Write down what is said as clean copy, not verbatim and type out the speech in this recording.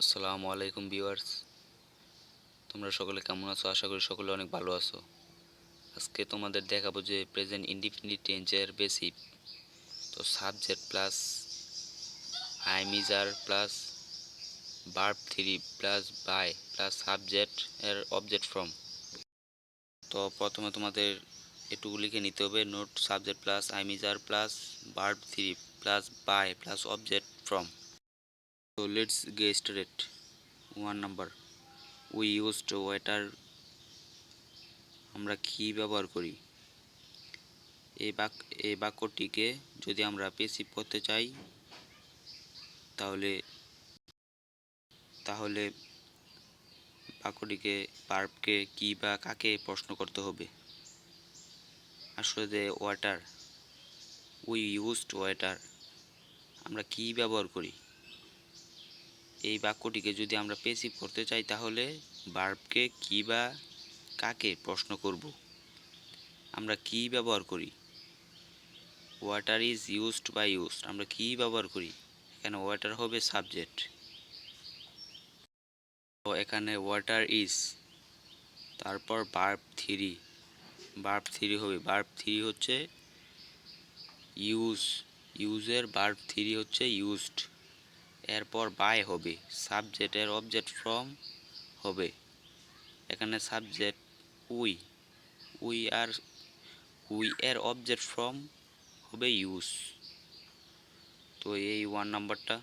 আসসালামু আলাইকুম ভিউয়ার্স, তোমরা সকলে কেমন আছো? আশা করি সকলে অনেক ভালো আছো। আজকে তোমাদের দেখাবো যে প্রেজেন্ট ইনডিফিনিট টেন্সের বেসিক। তো subject plus am is are plus verb three plus by plus subject এর অবজেক্ট ফ্রম। তো প্রথমে তোমাদের এটুকু লিখে নিতে হবে, note subject plus am is are plus verb three plus by plus object form. তো let's get started. 1 number, we used waiter. আমরা কি ব্যবহার করি? এই বাক্যটিকে যদি আমরা পেসিভ করতে চাই তাহলে তাহলে বাক্যটিকে ভার্বকে কি বা কাকে প্রশ্ন করতে হবে। আসলে ওয়াটার, উই ইউজড ওয়াটার, আমরা কি ব্যবহার করি। এই বাক্যটিকে যদি আমরা পেসিভ করতে চাই তাহলে ভার্বকে কি বা কাকে প্রশ্ন করব। আমরা কি ব্যবহার করি, ওয়াটার ইজ ইউজড বা ইউজড, আমরা কি ব্যবহার করি। এখানে ওয়াটার হবে সাবজেক্ট। তো এখানে ওয়াটার ইজ, তারপর ভার্ব থ্রি হবে। ভার্ব থ্রি হচ্ছে ইউজ, ইউজের ভার্ব থ্রি হচ্ছে ইউজড। এরপর বাই হবে, সাবজেক্টের অবজেক্ট ফ্রম হবে। এখানে subject we, we are we এর অবজেক্ট ফ্রম হবে ইউজ। তো এই 1 নাম্বারটা